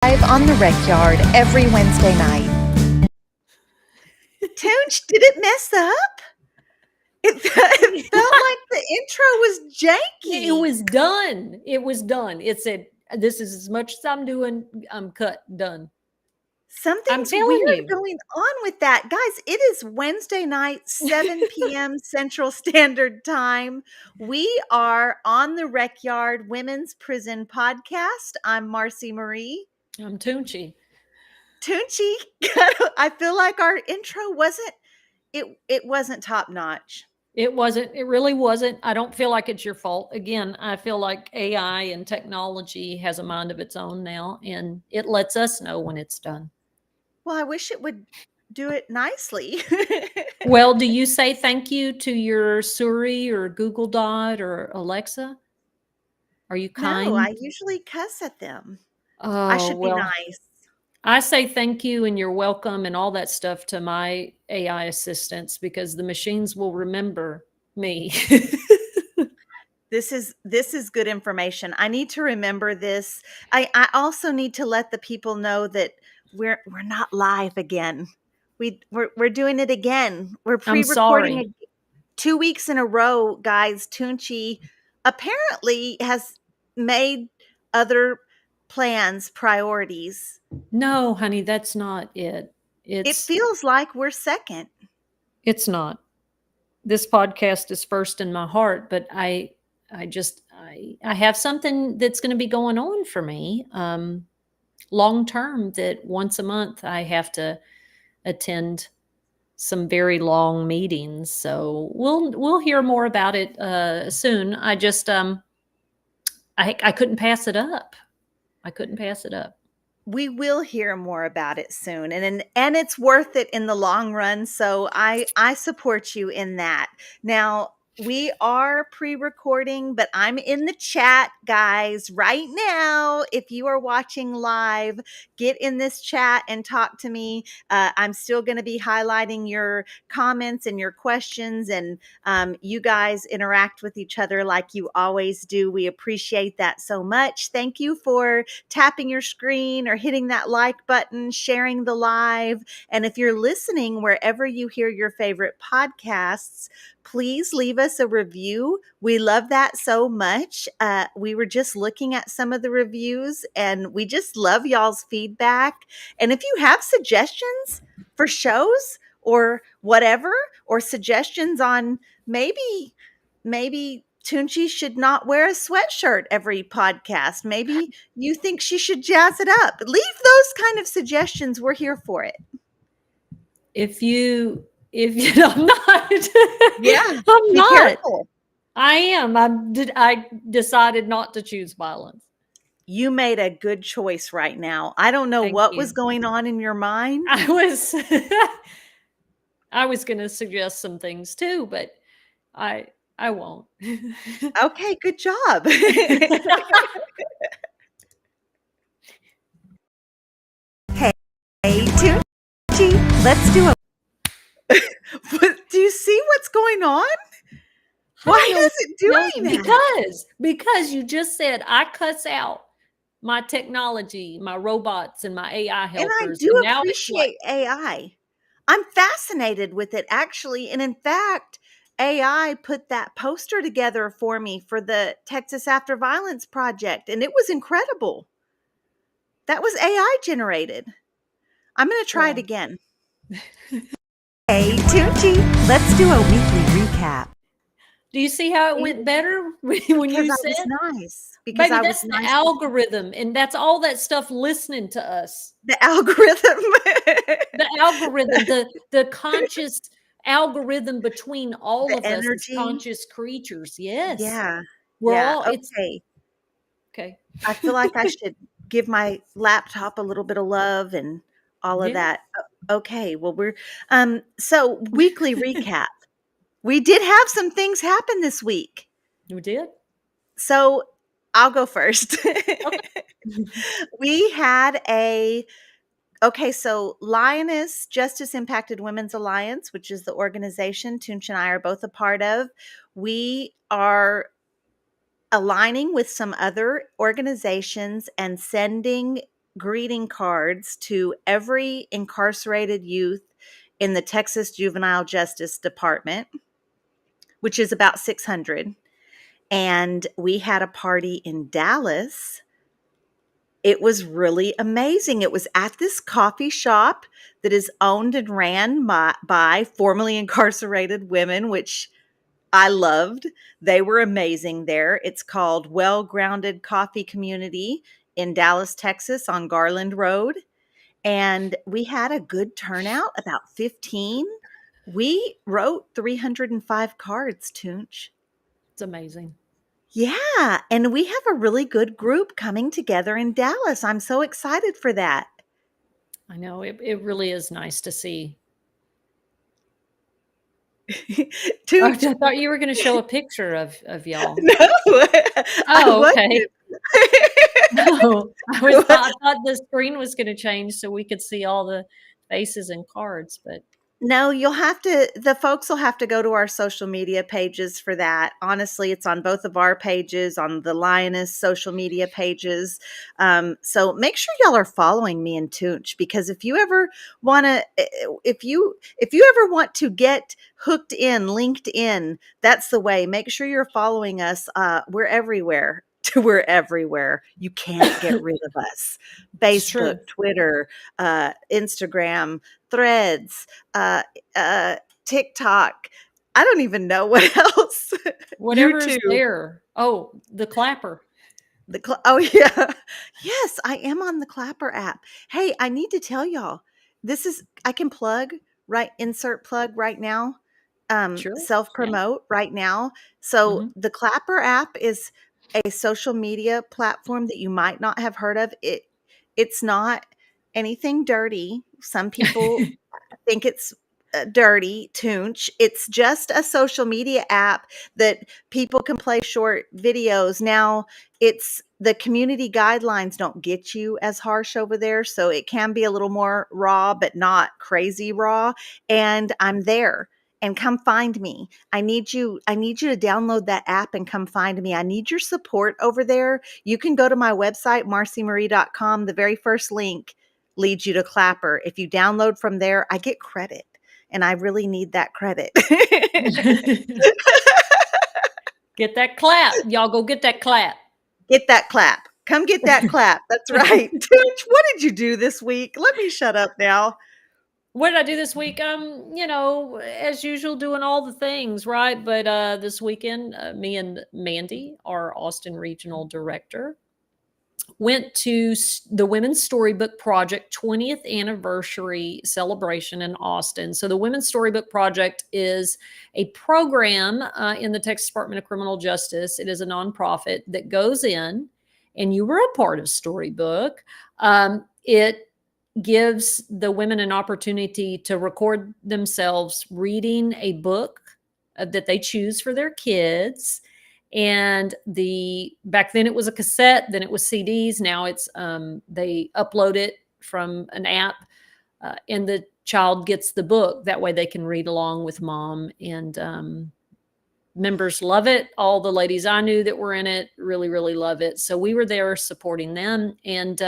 Live on the Rec Yard every Wednesday night. Toonche, did it mess up? It felt like the intro was janky. It was done. It was done. It said, "This is as much as I'm doing. I'm cut. Done." Something's telling weird you. going on with that. Guys, it is Wednesday night, 7 p.m. Central Standard Time. We are on the Rec Yard Women's Prison Podcast. I'm Marci Marie. I'm Toonche. Toonche, I feel like our intro wasn't top notch. It wasn't. It really wasn't. I don't feel like it's your fault. Again, I feel like AI and technology has a mind of its own now, and it lets us know when it's done. Well, I wish it would do it nicely. Well, do you say thank you to your Siri or Google Dot or Alexa? Are you kind? No, I usually cuss at them. I Oh, should be well, nice. I say thank you and you're welcome and all that stuff to my AI assistants because the machines will remember me. This is good information. I need to remember this. I also need to let the people know that we're not live again. We're doing it again. We're I'm pre-recording sorry. 2 weeks in a row, guys. Toonche apparently has made other plans priorities. No, honey, that's not it. It feels like we're second. It's not. This podcast is first in my heart, but I have something that's going to be going on for me long term that once a month I have to attend some very long meetings. So we'll hear more about it soon. I just I couldn't pass it up. I couldn't pass it up. We will hear more about it soon, and it's worth it in the long run. So I support you in that. Now, we are pre-recording, but I'm in the chat, guys, right now. If you are watching live, get in this chat and talk to me. I'm still going to be highlighting your comments and your questions, and you guys interact with each other like you always do. We appreciate that so much. Thank you for tapping your screen or hitting that like button, sharing the live. And if you're listening wherever you hear your favorite podcasts, please leave us a review. We love that so much. We were just looking at some of the reviews and we just love y'all's feedback. And if you have suggestions for shows or whatever, or suggestions on maybe Toonche should not wear a sweatshirt every podcast. Maybe you think she should jazz it up. Leave those kind of suggestions. We're here for it. If you I'm not. Yeah, I'm be not. careful. I am. I decided not to choose violence. You made a good choice right now. I don't know Thank what you. was going on in your mind. I was going to suggest some things too, but I won't. Okay, good job. Hey, Toonche, let's do a. Do you see what's going on? Why is it doing that? Because you just said I cuss out my technology, my robots, and my AI helpers. And I do appreciate AI. I'm fascinated with it, actually. And in fact, AI put that poster together for me for the Texas After Violence Project, and it was incredible. That was AI generated. I'm going to try it again. Hey, Toonche, let's do a weekly recap. Do you see how it went better when you said? Because I was nice. Because Baby, that's the algorithm, and that's all that stuff listening to us. The algorithm. The algorithm, the conscious algorithm between all of us as conscious creatures. Yes. Yeah. We're all okay. Okay. I feel like I should give my laptop a little bit of love and all of that. Okay. Well, we're so weekly recap. We did have some things happen this week. You did? So I'll go first. Okay. We had so Lioness Justice Impacted Women's Alliance, which is the organization Toonche and I are both a part of. We are aligning with some other organizations and sending greeting cards to every incarcerated youth in the Texas Juvenile Justice Department, which is about 600. And we had a party in Dallas. It was really amazing. It was at this coffee shop that is owned and ran by formerly incarcerated women, which I loved. They were amazing there. It's called Well Grounded Coffee Community in Dallas, Texas on Garland Road. And we had a good turnout, about 15. We wrote 305 cards, Toonch. It's amazing. Yeah, and we have a really good group coming together in Dallas. I'm so excited for that. I know it really is nice to see. I Tooch, thought you were going to show a picture of y'all. no, I Oh, okay. wasn't. No, I thought the screen was going to change so we could see all the faces and cards, but No, the folks will have to go to our social media pages for that. Honestly, it's on both of our pages, on the Lioness social media pages. So make sure y'all are following me and Toonch, because if you ever want to, if you ever want to get hooked in, linked in, that's the way. Make sure you're following us. We're everywhere. We're everywhere. You can't get rid of us. it's Facebook, true. Twitter, Instagram, Threads, uh, uh, TikTok. I don't even know what else. Whatever's YouTube. there. Oh, the clapper. Oh yeah, yes, I am on the Clapper app. Hey, I need to tell y'all. I can plug right insert plug right now. Sure. Self Yeah. promote right now. So Mhm. the Clapper app is a social media platform that you might not have heard of. It's not anything dirty. Some people think it's dirty, Toonch. It's just a social media app that people can play short videos. Now, it's the community guidelines don't get you as harsh over there, so it can be a little more raw, but not crazy raw. And I'm there. And come find me. I need you to download that app and come find me. I need your support over there. You can go to my website, marcimarie.com. The very first link leads you to Clapper. If you download from there, I get credit, and I really need that credit. Get that clap. Y'all go get that clap. Get that clap. Come get that clap. That's right. Tooch, what did you do this week? Let me shut up now. What did I do this week? As usual, doing all the things, right? But this weekend, me and Mandy, our Austin regional director, went to the Women's Storybook Project 20th anniversary celebration in Austin. So, the Women's Storybook Project is a program in the Texas Department of Criminal Justice. It is a nonprofit that goes in, and you were a part of Storybook. It gives the women an opportunity to record themselves reading a book that they choose for their kids. And the back then it was a cassette, then it was CDs. Now it's they upload it from an app, and the child gets the book. That way they can read along with mom. And members love it. All the ladies I knew that were in it really, really love it. So we were there supporting them, and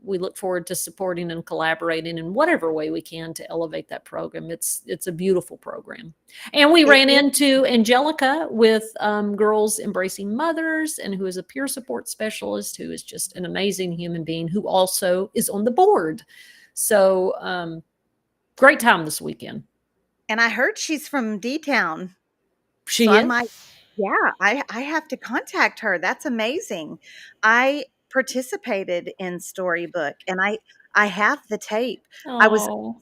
we look forward to supporting and collaborating in whatever way we can to elevate that program. It's a beautiful program. And we It ran is. into Angelica with Girls Embracing Mothers, and who is a peer support specialist, who is just an amazing human being, who also is on the board. So great time this weekend. And I heard she's from D Town. So She I is. might, yeah, I have to contact her. That's amazing. I participated in Storybook, and I have the tape. I was, Oh.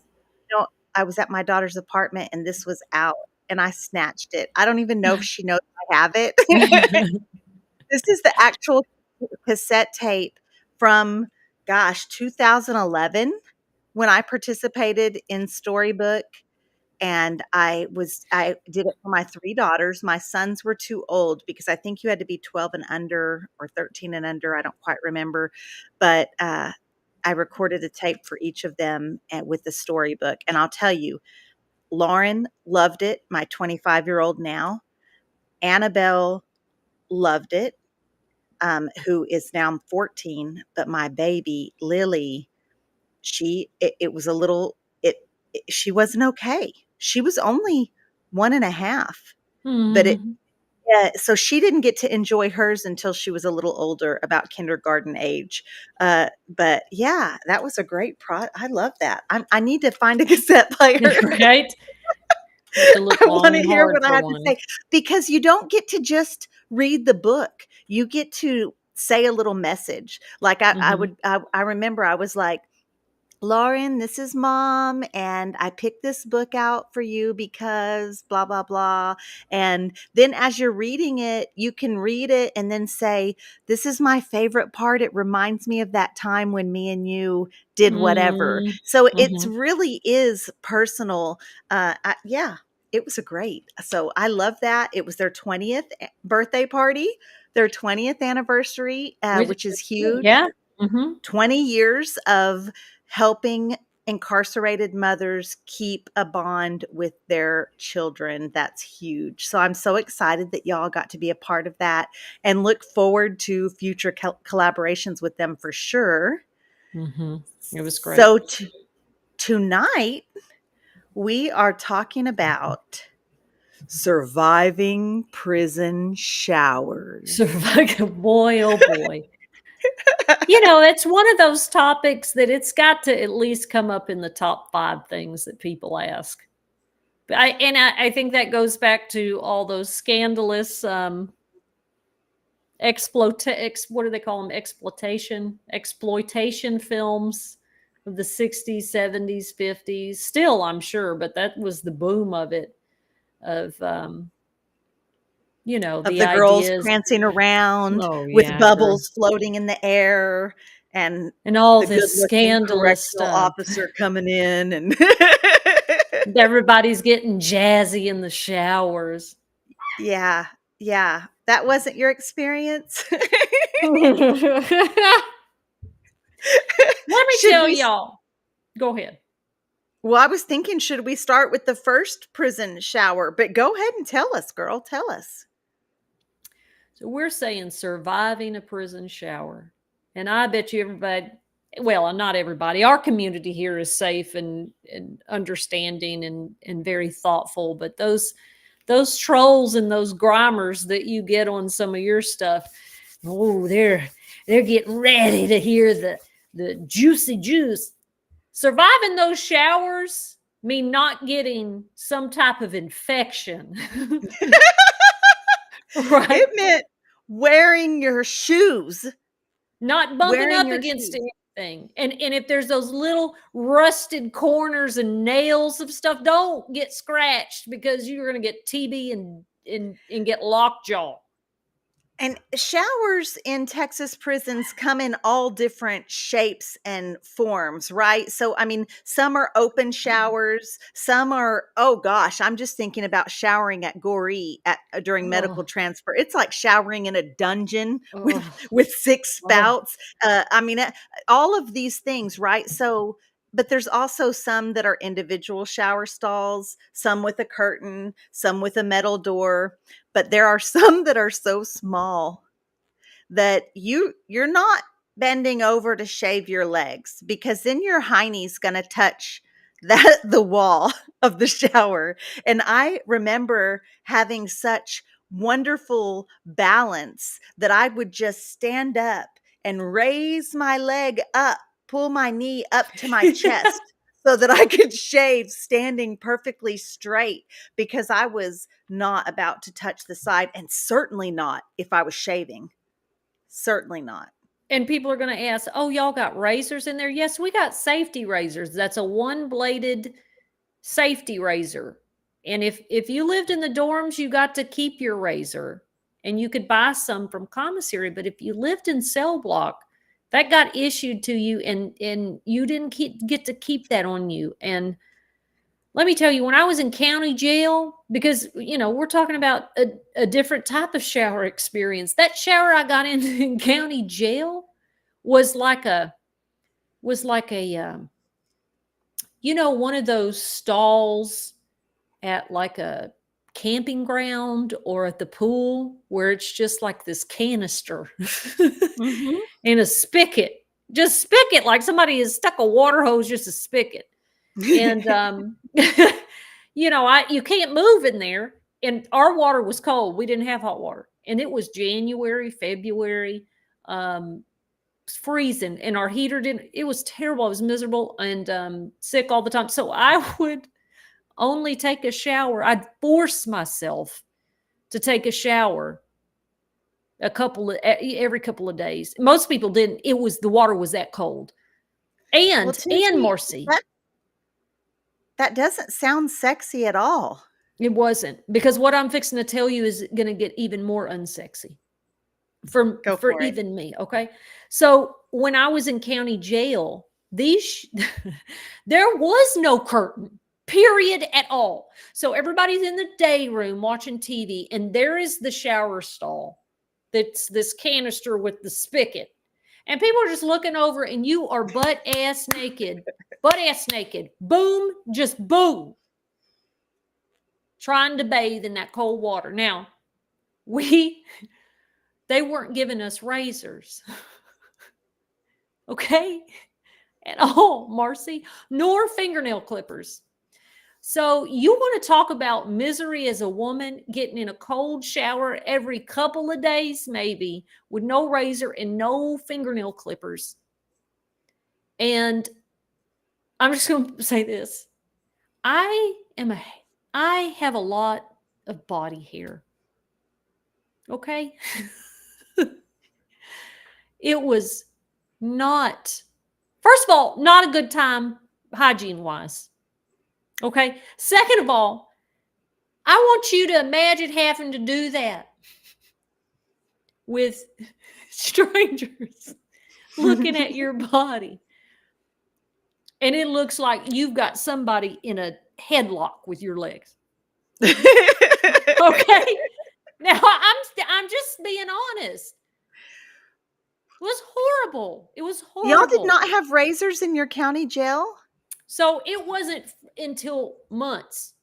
I was at my daughter's apartment, and this was out, and I snatched it. I don't even know if she knows I have it. This is the actual cassette tape from, gosh, 2011, when I participated in Storybook. And I did it for my 3 daughters. My sons were too old, because I think you had to be 12 and under or 13 and under, I don't quite remember, but, I recorded a tape for each of them, with the storybook, and I'll tell you, Lauren loved it, my 25-year-old now. Annabelle loved it. who is now 14, but my baby Lily, it was a little she wasn't okay. She was only 1.5, but it Mhm. yeah, so she didn't get to enjoy hers until she was a little older, about kindergarten age. But yeah, that was a great I love that. I need to find a cassette player. Right? You have to look I long wanna and hear hard what I for have to one. say, because you don't get to just read the book. You get to say a little message. Like, Mhm. I remember I was like, Lauren, this is mom, and I picked this book out for you because blah, blah, blah. And then as you're reading it, you can read it and then say, this is my favorite part. It reminds me of that time when me and you did whatever. Mm. So it's Mhm. really is personal. Yeah, it was a great. So I love that. It was their 20th birthday party, their 20th anniversary, Which which is huge. yeah. Mhm. 20 years of helping incarcerated mothers keep a bond with their children. That's huge. So I'm so excited that y'all got to be a part of that, and look forward to future collaborations with them for sure. Mhm. It was great. So tonight we are talking about surviving prison showers. Survival boy, oh boy. It's one of those topics that it's got to at least come up in the top 5 things that people ask. But I think that goes back to all those scandalous, what do they call them? Exploitation films of the 60s, 70s, 50s. Still, I'm sure, but that was the boom of it, of, Of the the girls ideas. prancing around Oh, with yeah, girl. bubbles floating in the air, and And all the this good-looking scandalous correctional stuff. officer coming in and Everybody's getting jazzy in the showers. Yeah, yeah. That wasn't your experience? Let me Should tell we y'all. Go ahead. Well, I was thinking, should we start with the first prison shower? But go ahead and tell us, girl, tell us. So we're saying surviving a prison shower. And I bet you everybody, well, not everybody, our community here is safe and understanding and very thoughtful. But those trolls and those grimers that you get on some of your stuff, oh, they're getting ready to hear the juicy juice. Surviving those showers mean not getting some type of infection. Right? It meant wearing your shoes, Not bumping wearing up your against shoes. anything. And if there's those little rusted corners and nails of stuff, don't get scratched because you're going to get TB and get lockjaw. And showers in Texas prisons come in all different shapes and forms, right? So, I mean, some are open showers, some are, oh gosh, I'm just thinking about showering at Goree during medical Oh, transfer. It's like showering in a dungeon with oh, with six oh. spouts. I mean, all of these things, right? So, but there's also some that are individual shower stalls, some with a curtain, some with a metal door, but there are some that are so small that you're not bending over to shave your legs, because then your hiney's going to touch the wall of the shower. And I remember having such wonderful balance that I would just stand up and raise my leg up, pull my knee up to my chest so that I could shave standing perfectly straight, because I was not about to touch the side, and certainly not if I was shaving. Certainly not. And people are going to ask, oh, y'all got razors in there? Yes, we got safety razors. That's a one bladed safety razor. And if you lived in the dorms, you got to keep your razor and you could buy some from commissary. But if you lived in cell block, that got issued to you and you didn't get to keep that on you. And let me tell you, when I was in county jail, because we're talking about a different type of shower experience. That shower I got in county jail was like a one of those stalls at like a camping ground or at the pool where it's just like this canister Mhm. and a spigot, just spigot, like somebody has stuck a water hose, just a spigot. And you can't move in there. And our water was cold. We didn't have hot water. And it was January, February, freezing, and our heater didn't, it was terrible. I was miserable and sick all the time. So I would only take a shower. I'd force myself to take a shower every couple of days. Most people didn't. It was the water was that cold. Well, And Tunchi, Marcy, that doesn't sound sexy at all. it wasn't, because what I'm fixing to tell you is going to get even more unsexy Go for for it. even me. Okay, so when I was in county jail, there was no curtain, period, at all. So everybody's in the day room watching TV, and there is the shower stall. That's this canister with the spigot, and people are just looking over, and you are butt ass naked, boom, just boom, trying to bathe in that cold water. Now, we they weren't giving us razors, okay, at all, Marcy, nor fingernail clippers. So you want to talk about misery as a woman, getting in a cold shower every couple of days, maybe, with no razor and no fingernail clippers. And I'm just going to say this. I am a I have a lot of body hair. Okay? It was not, first of all, not a good time hygiene wise. Okay? Second of all, I want you to imagine having to do that with strangers looking at your body. And it looks like you've got somebody in a headlock with your legs. Okay? Now I'm just being honest. It was horrible. It was Y'all did horrible. not have razors in your county jail? So it wasn't until months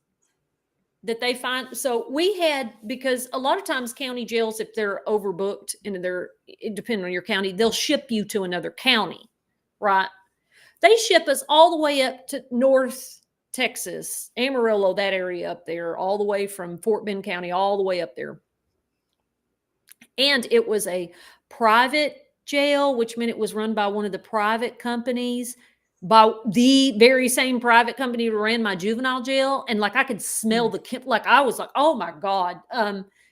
that they find, so we had, because a lot of times county jails, if they're overbooked and they're, depending on your county, they'll ship you to another county, right? They ship us all the way up to North Texas, Amarillo, that area up there, all the way from Fort Bend County, all the way up there. And it was a private jail, which meant it was run by one of the private companies, by the very same private company who ran my juvenile jail. And like I could smell Mm. the, like I was like, oh my God.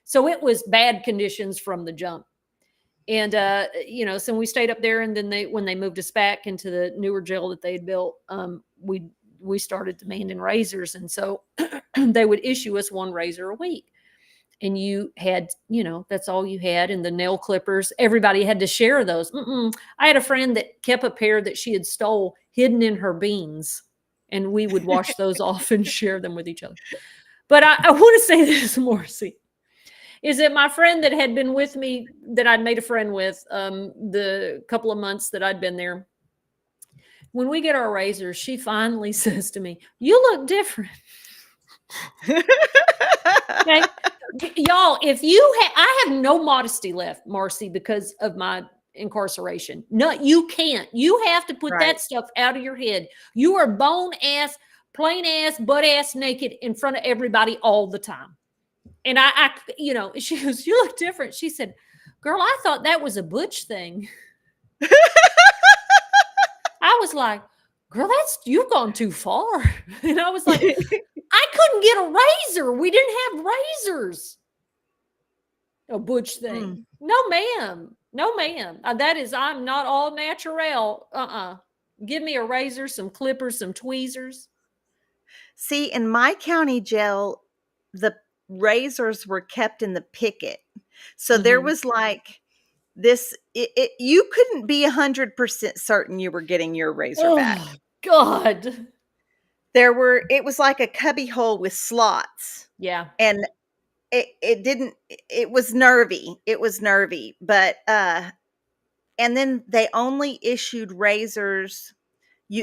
So it was bad conditions from the jump. And so we stayed up there, and then when they moved us back into the newer jail that they had built, we started demanding razors. And so they would issue us one razor a week. And you had, that's all you had. And the nail clippers, everybody had to share those. I had a friend that kept a pair that she had stole hidden in her beans, and we would wash those off and share them with each other. But I want to say this, Marcy, is that my friend that had been with me, that I'd made a friend with the couple of months that I'd been there, when we get our razors, she finally says to me, "You look different." Okay. Y'all, if I have no modesty left, Marcy, because of my incarceration. No, you can't. You have to put Right. that stuff out of your head. You are bone ass, plain ass, butt ass naked in front of everybody all the time. And she goes, "You look different." She said, "Girl, I thought that was a butch thing." I was like, "Girl, you've gone too far." And I was like, I couldn't get a razor. We didn't have razors. A butch Mm. thing. No, ma'am. No, ma'am. I'm not all natural. Give me a razor, some clippers, some tweezers. See, in my county jail, the razors were kept in the picket. So there Mm-hmm. was like this, you couldn't be 100% certain you were getting your razor Oh, back. God. It was like a cubby hole with slots, Yeah. and it didn't, it was nervy. It was nervy, but, and then they only issued razors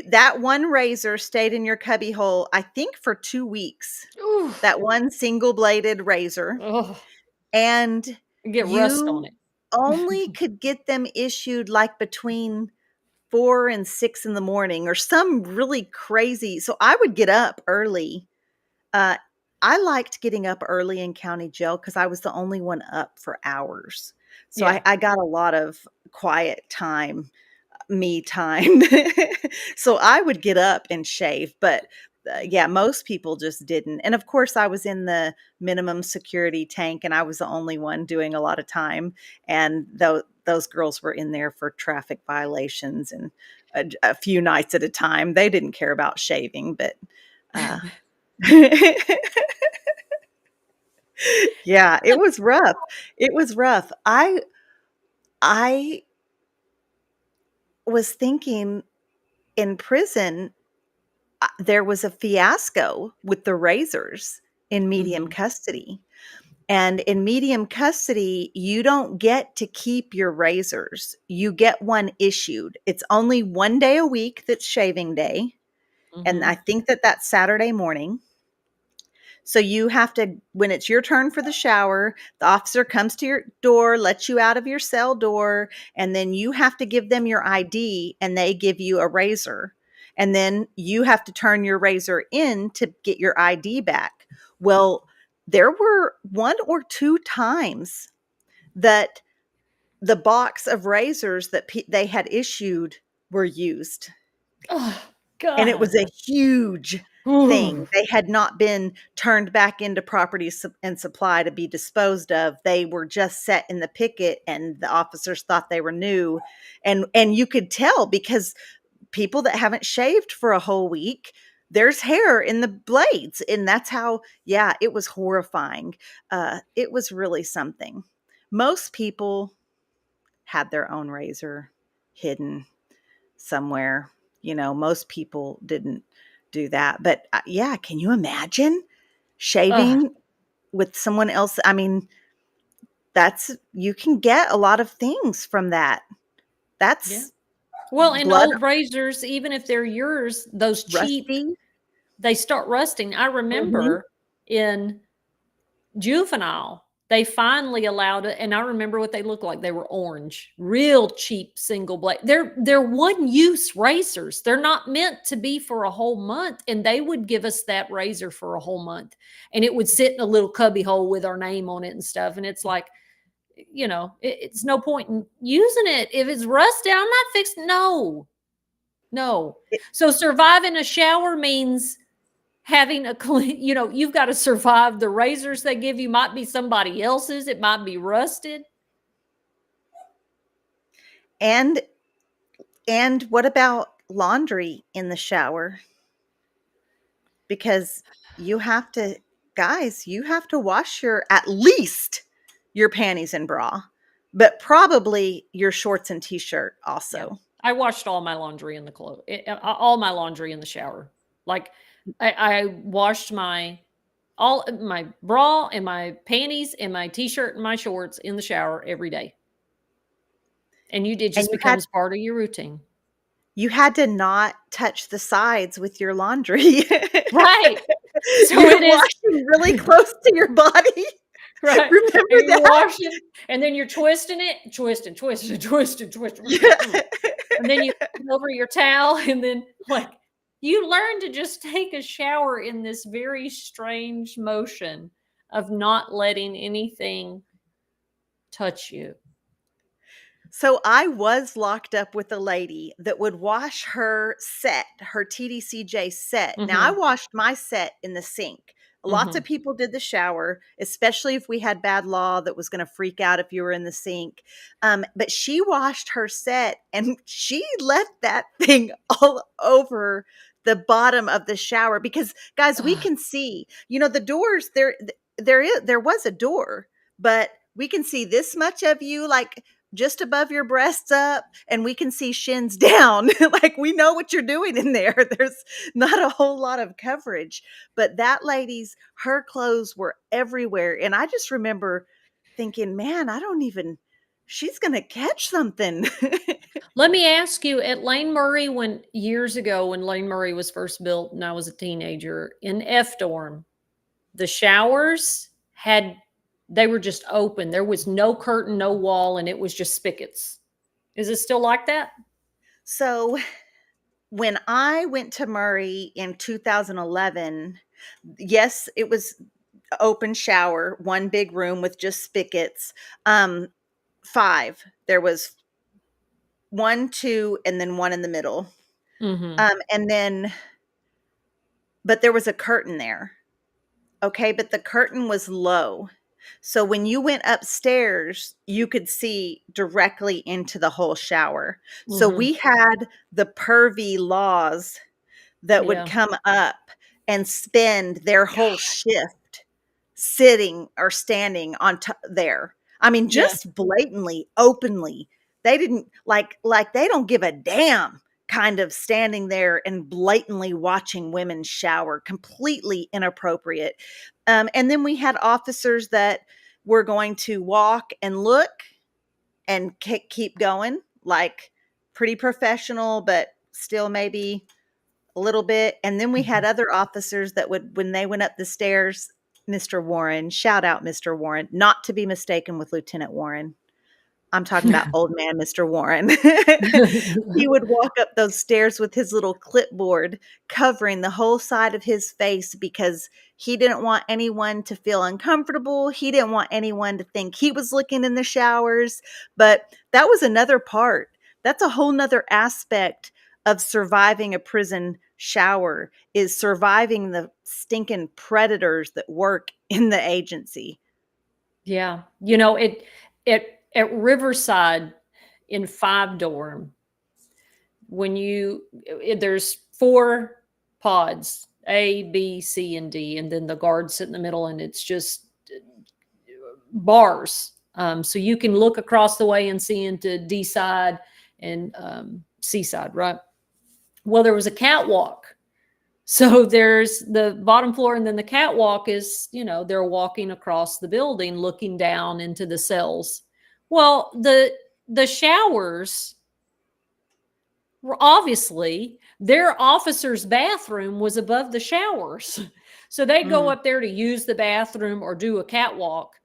that one razor stayed in your cubby hole, I think, for 2 weeks. Ooh. That one single bladed razor, Oh, and get rust on you it. only could get them issued like between 4 and 6 in the morning or some really crazy. So I would get up early. Uh, I liked getting up early in county jail because I was the only one up for hours. So Yeah. I got a lot of quiet time, me time. So I would get up and shave, but yeah, most people just didn't. And of course, I was in the minimum security tank and I was the only one doing a lot of time. And those girls were in there for traffic violations and a few nights at a time. They didn't care about shaving, but uh, yeah, it was rough. It was rough. I was thinking in prison, there was a fiasco with the razors in medium Mhm. custody. And in medium custody, you don't get to keep your razors. You get one issued. It's only 1 day a week that's shaving day. And I Mhm. think that that's Saturday morning. So you have to, when it's your turn for the shower, the officer comes to your door, lets you out of your cell door, and then you have to give them your ID and they give you a razor. And then you have to turn your razor in to get your ID back. Well, there were 1 or 2 times that the box of razors that they had issued were used. Oh, And it was God. a huge thing. Ooh. They had not been turned back into property and supply to be disposed of. They were just set in the picket and the officers thought they were new. And you could tell because people that haven't shaved for a whole week, there's hair in the blades. And that's how, yeah, it was horrifying. It was really something. Most people had their own razor hidden somewhere. Most people didn't do that. But yeah, can you imagine Ugh. shaving with someone else? I mean, you can get a lot of things from that. Yeah. That's Well, and blood old razors, even if they're yours, those cheap, rusty. they start rusting. I Mhm. remember in juvenile, they finally allowed it, and I remember what they looked like. They were orange, real cheap single blade. They're one use razors. They're not meant to be for a whole month. And they would give us that razor for a whole month. And it would sit in a little cubby hole with our name on it and stuff. And it's like, it's no point in using it. If it's rusted, I'm not fixing. No, no. It- So surviving a shower means having a clean, you've got to survive. The razors they give you might be somebody else's, it might be rusted. and and what about laundry in the shower? Because you have to, guys, you have to wash your, at least your panties and bra, but probably your shorts and t-shirt Yeah. also. I washed all my laundry in the all my laundry in the shower. Like I washed all my bra and my panties and my t-shirt and my shorts in the shower every day. And it And just becomes part of your routine. you had to not touch the sides with your laundry. Right. So You're it is. washing really close to your body. Right. Remember And you're that? washing, and then you're twisting it, twisting, twisting, twisting, twisting. Yeah. And then you put it over your towel, and then like you learn to just take a shower in this very strange motion of not letting anything touch you. So I was locked up with a lady that would wash her TDCJ set. Now I Mhm. washed my set in the sink. Lots of Mhm. people did the shower, especially if we had bad law that was going to freak out if you were in the sink. But she washed her set and she left that thing all over the bottom of the shower because guys, we Ugh. can see, the doors there was a door, but we can see this much of you, like just above your breasts up, and we can see shins down. Like we know what you're doing in there. There's not a whole lot of coverage, but that lady's, her clothes were everywhere. And I just remember thinking, man, I don't even she's gonna catch something. Let me ask you, at Lane Murray, when years ago, when Lane Murray was first built and I was a teenager, in F dorm, the showers they were just open. There was no curtain, no wall, and it was just spigots. Is it still like that? So when I went to Murray in 2011, yes, it was open shower, one big room with just spigots. Um, five. There was one, two, and then one in the middle. Mhm. And then, but there was a curtain there. Okay, but the curtain was low. So when you went upstairs, you could see directly into the whole shower. So Mhm. we had the pervy laws that would Yeah. come up and spend their whole shift sitting or standing on there. I mean, Yeah. just blatantly, openly. They didn't like they don't give a damn kind of standing there and blatantly watching women shower, completely inappropriate. And then we had officers that were going to walk and look and keep going, like pretty professional, but still maybe a little bit. And then we had other officers that would, when they went up the stairs, Mr. Warren, shout out Mr. Warren, not to be mistaken with Lieutenant Warren. I'm talking about old man Mr. Warren. He would walk up those stairs with his little clipboard covering the whole side of his face because he didn't want anyone to feel uncomfortable. He didn't want anyone to think he was looking in the showers. But that was another part. That's a whole nother aspect of surviving a prison shower, is surviving the stinking predators that work in the agency. Yeah. You know, at Riverside in 5 dorm, when there's 4 pods, A, B, C, and D, and then the guards sit in the middle, and it's just bars. So you can look across the way and see into D side and C side, right? Well, there was a catwalk. So there's the bottom floor, and then the catwalk is, they're walking across the building, looking down into the cells. Well, the showers were obviously their officer's bathroom was above the showers. So they go Mm, up there to use the bathroom or do a catwalk,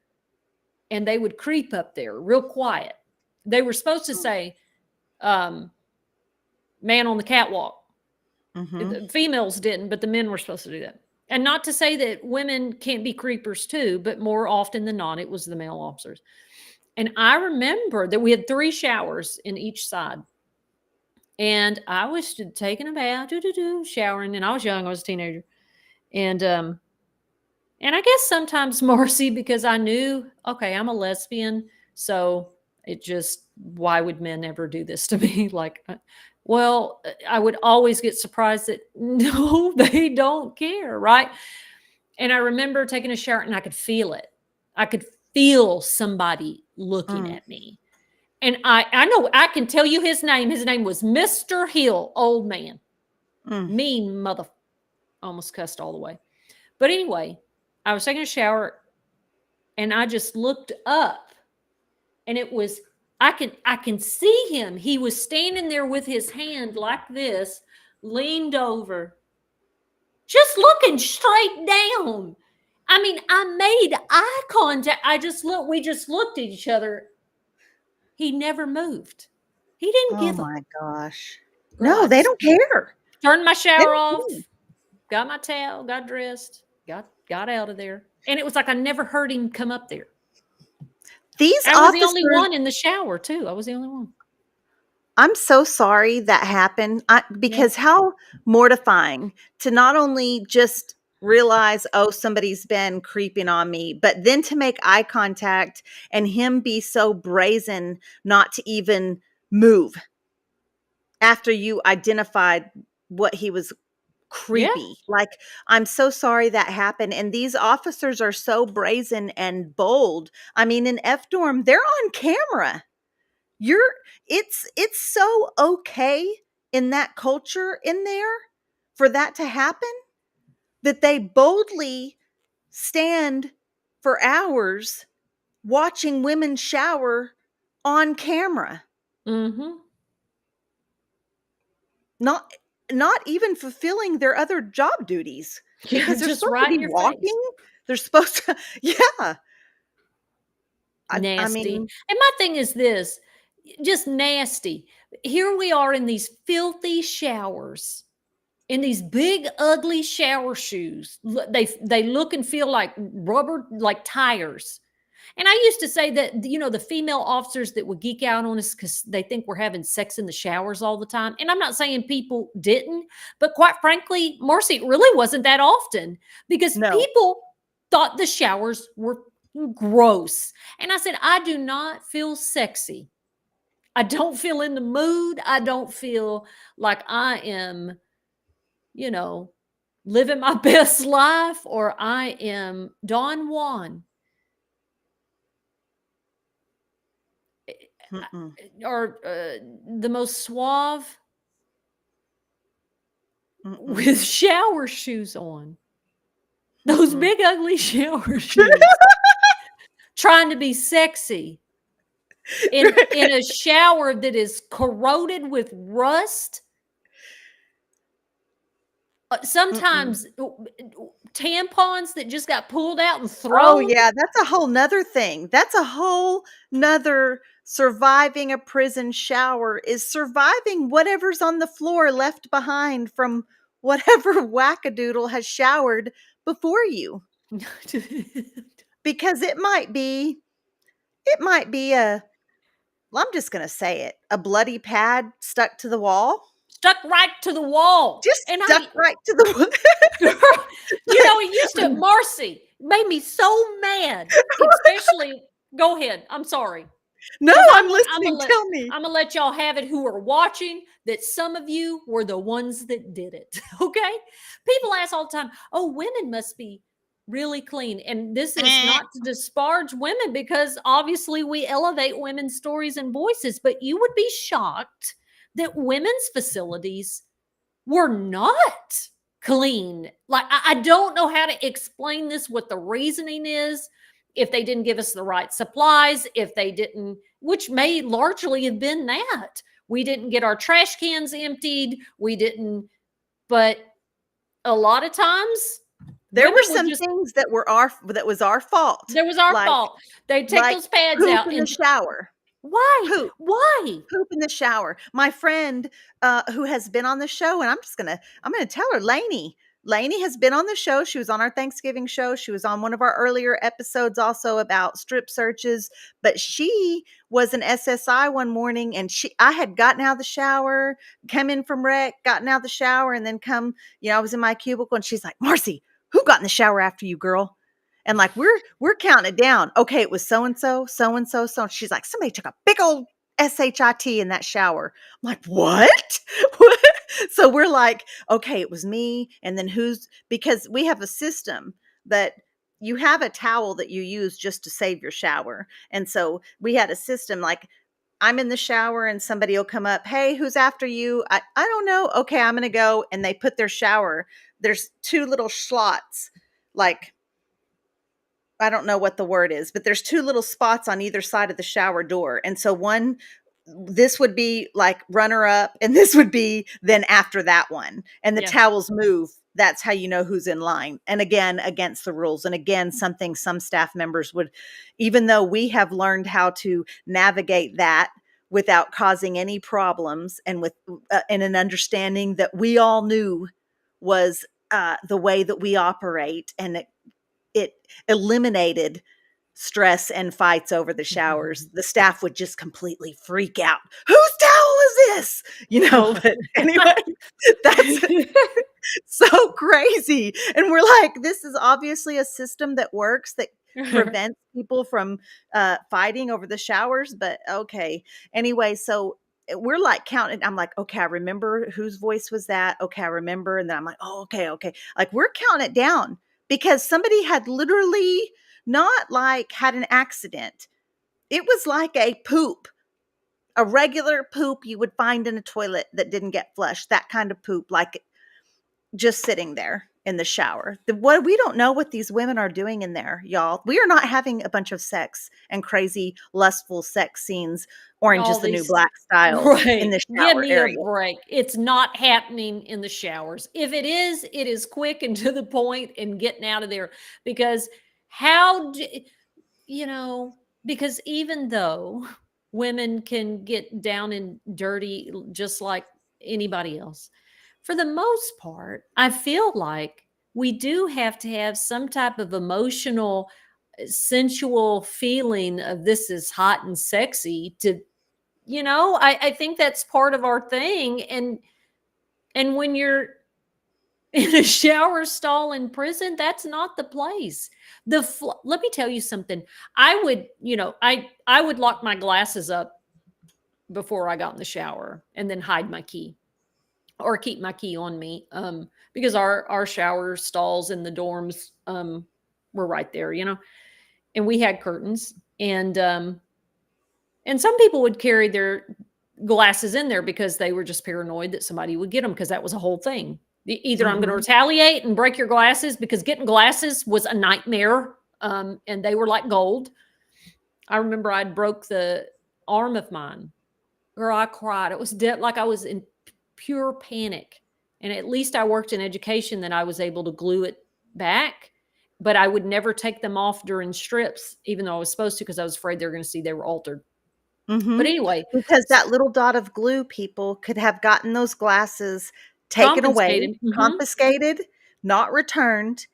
and they would creep up there real quiet. They were supposed to say, um, man on the catwalk. mm-hmm. The females didn't, but the men were supposed to do that. And not to say that women can't be creepers too, but more often than not, it was the male officers. And I remember that we had 3 showers in each side. And I was taking a bath, showering, and I was young, I was a teenager. And I guess sometimes Marcy, because I knew, okay, I'm a lesbian, so it just, why would men ever do this to me? Like, well, I would always get surprised that no, they don't care, right? And I remember taking a shower and I could feel it. I could feel somebody looking Mm, at me. And I know I can tell you his name. His name was Mr. Hill, old man. mm, Mean mother, almost cussed all the way. But anyway, I was taking a shower and I just looked up, and it was, I can see him. He was standing there with his hand like this, leaned over, just looking straight down. I mean, I made eye contact. We just looked at each other. He never moved. He didn't oh give a, my gosh. girl, No, I they just don't care. turned my They shower don't care. off, got my towel, got dressed, got out of there. And it was like I never heard him come up there. These I was the only officers, one in the shower too. I was the only one. I'm so sorry that happened, Yeah. because how mortifying to not only just realize, oh, somebody's been creeping on me, but then to make eye contact and him be so brazen not to even move after you identified what he was Yeah. creepy. Like, I'm so sorry that happened. And these officers are so brazen and bold. I mean, in F Dorm, they're on camera. You're it's so okay in that culture in there for that to happen, that they boldly stand for hours watching women shower on camera, Mhm. not not even fulfilling their other job duties Yeah, because they're just supposed to right be in your face. walking. They're supposed to yeah. I Nasty. mean, And my thing is this, just nasty. Here we are in these filthy showers, in these big ugly shower shoes. They look and feel like rubber, like tires. And I used to say that, the female officers that would geek out on us because they think we're having sex in the showers all the time. And I'm not saying people didn't, but quite frankly, Marcy, it really wasn't that often because no. people thought the showers were gross. And I said, I do not feel sexy. I don't feel in the mood. I don't feel like I am, you know, living my best life or I am Don Juan Mm-mm, or the most suave mm-mm, with shower shoes on. Those mm-mm. big ugly shower shoes. Trying to be sexy in a shower that is corroded with rust. Mm-mm. Sometimes tampons that just got pulled out and Oh, thrown. yeah, that's a whole 'nother thing. That's a whole 'nother surviving a prison shower is surviving whatever's on the floor left behind from whatever wackadoodle has showered before you, because it might be a well, I'm just gonna say it, a bloody pad stuck to the wall. Stuck right to the wall. Just And stuck right to the girl, like it used to, Marcy made me so mad, especially, go ahead. I'm sorry. No, Because I'm I'm gonna listening, let tell me. y'all have it who are watching that some of you were the ones that did it. Okay. People ask all the time, oh, women must be really clean. And this is Eh. not to disparage women because obviously we elevate women's stories and voices, but you would be shocked that women's facilities were not clean. Like, I don't know how to explain this, what the reasoning is, if they didn't give us the right supplies, if they didn't, which may largely have been that. We didn't get our trash cans emptied. We didn't, but a lot of times There women were would some just, things that was our fault, there was our like fault. They'd take like those pads poop out in the and shower. why? Poop. Why? Poop in the shower. My friend, who has been on the show, and I'm gonna tell her, Lainey. Lainey has been on the show. She was on our Thanksgiving show. She was on one of our earlier episodes also about strip searches. But she was an SSI one morning, and I had gotten out of the shower, come in from rec, gotten out of the shower, and then I was in my cubicle, and she's like, Marcy, who got in the shower after you, girl? And like we're counting it down. Okay, it was so and so, so and so, so. She's like, somebody took a big old SHIT in that shower. I'm like, what? What? So we're like, okay, it was me. And then because we have a system that you have a towel that you use just to save your shower. And so we had a system like, I'm in the shower and somebody will come up, hey, who's after you? I don't know. Okay, I'm going to go. And they put their shower, there's two little slots, like, I don't know what the word is, but there's two little spots on either side of the shower door. And so this would be like runner up, and this would be then after that one. And the Yeah. towels move. That's how you know who's in line. And again, against the rules. And again, something some staff members would, even though we have learned how to navigate that without causing any problems and with and an understanding that we all knew was the way that we operate, and it eliminated stress and fights over the showers. The staff would just completely freak out. Whose towel is this? But anyway, that's so crazy. And we're like, this is obviously a system that works, that prevents people from fighting over the showers. But okay. Anyway, so we're like counting. I'm like, okay, I remember whose voice was that. Okay, I remember. And then I'm like, oh, okay, okay. Like we're counting it down because somebody had literally not like had an accident. It was like a poop, a regular poop you would find in a toilet that didn't get flushed, that kind of poop, like just sitting there. in the shower. What we don't know what these women are doing in there, y'all. We are not having a bunch of sex and crazy lustful sex scenes, Orange All is the New these Black style in right. the Give shower me a area. break. It's not happening in the showers. If it is quick and to the point and getting out of there because how do, you know, because even though women can get down and dirty just like anybody else, for the most part, I feel like we do have to have some type of emotional, sensual feeling of this is hot and sexy to, I think that's part of our thing. And when you're in a shower stall in prison, that's not the place. Let me tell you something. I would, I would lock my glasses up before I got in the shower and then hide my key or keep my key on me. Because our shower stalls in the dorms were right there, and we had curtains and some people would carry their glasses in there because they were just paranoid that somebody would get them because that was a whole thing. Either I'm going to Mhm. retaliate and break your glasses because getting glasses was a nightmare, and they were like gold. I remember I'd broke the arm of mine. Girl, I cried. It was like I was in pure panic. And at least I worked in education that I was able to glue it back. But I would never take them off during strips, even though I was supposed to, because I was afraid they were going to see they were altered. But Mhm. anyway, Because that little dot of glue, people could have gotten those glasses taken away, compensated. Mhm. confiscated, not returned,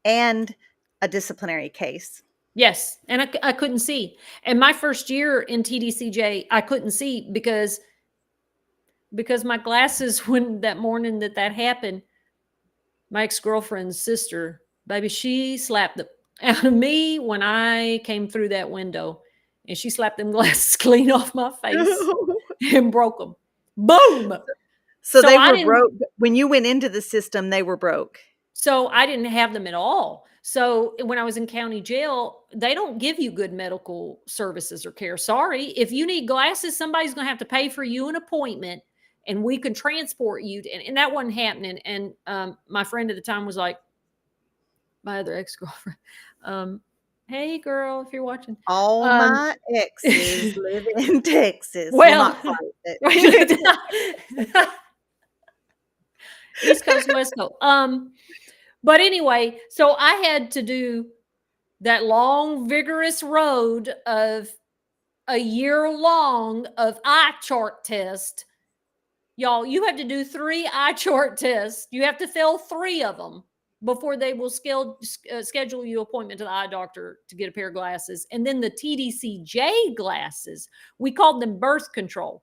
and a disciplinary case. Yes, and I couldn't see. And my first year in TDCJ, I couldn't see because my glasses when that morning that happened, my ex-girlfriend's sister, baby, she slapped the out of me when I came through that window, and she slapped them glasses clean off my face and broke them. Boom. So So they I were didn't broke when you went into the system, they were broke. So I didn't have them at all. So when I was in county jail, they don't give you good medical services or care. Sorry. If you need glasses, somebody's going to have to pay for you an appointment and we can transport you. And that wasn't happening. And my friend at the time was like, my other ex girlfriend, um, hey, girl, if you're watching. All Um, my exes live in Texas. Well, well, not quite, but East Coast, West Coast. But anyway, so I had to do that long, vigorous road of a year long of eye chart test. Y'all, you have to do 3 eye chart tests. You have to fail 3 of them before they will schedule you appointment to the eye doctor to get a pair of glasses. And then the TDCJ glasses, we called them birth control.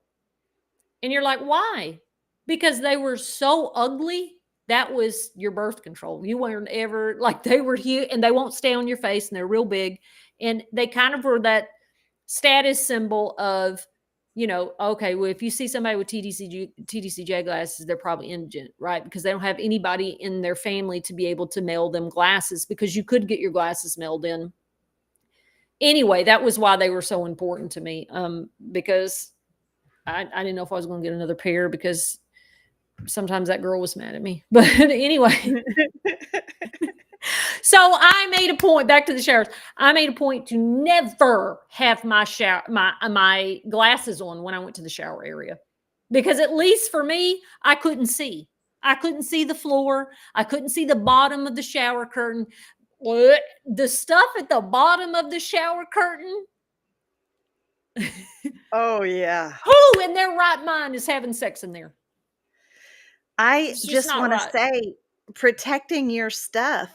And you're like, why? Because they were so ugly. That was your birth control. You weren't ever like they were here and they won't stay on your face and they're real big. And they kind of were that status symbol of, okay, well, if you see somebody with TDCJ glasses, they're probably indigent, right? Because they don't have anybody in their family to be able to mail them glasses because you could get your glasses mailed in. Anyway, that was why they were so important to me, because I didn't know if I was going to get another pair because sometimes that girl was mad at me. But anyway, so I made a point back to the showers. I made a point to never have my glasses on when I went to the shower area because at least for me, I couldn't see. I couldn't see the floor. I couldn't see the bottom of the shower curtain. What? The stuff at the bottom of the shower curtain. oh, yeah. Who in their right mind is having sex in there? I It's just just not wanna right. say, protecting your stuff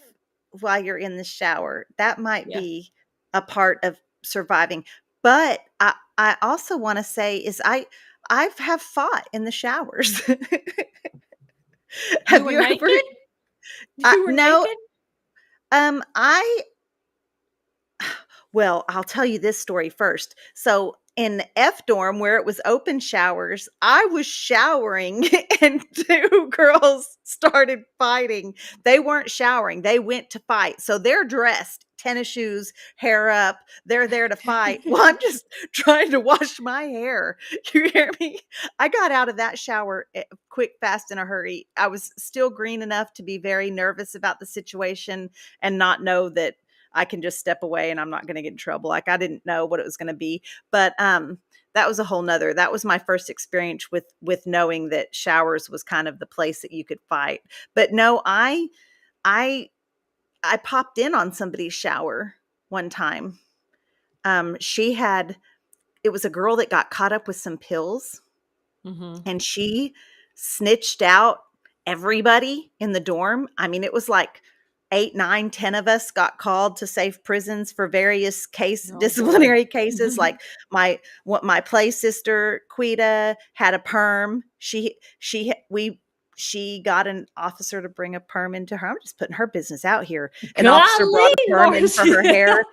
while you're in the shower, that might Yeah. be a part of surviving, but I also wanna say is I've have fought in the showers. You Have were you ever naked? You were no, naked? I well, I'll tell you this story first. So in F dorm where it was open showers, I was showering and 2 girls started fighting. They weren't showering, they went to fight. So they're dressed tennis shoes, hair up. They're there to fight. Well, I'm just trying to wash my hair. You hear me? I got out of that shower quick, fast, in a hurry. I was still green enough to be very nervous about the situation and not know that I can just step away and I'm not going to get in trouble. Like, I didn't know what it was going to be, but that was a whole nother. That was my first experience with knowing that showers was kind of the place that you could fight. But no, I I popped in on somebody's shower one time. She had It was a girl that got caught up with some pills, Mhm. and she snitched out everybody in the dorm. I mean, it was like 8, 9, 10 of us got called to safe prisons for various Oh boy. disciplinary cases. Like my play sister Quita had a perm. She got an officer to bring a perm into her. I'm just putting her business out here. An officer Golly, brought a perm in for Marci. her hair,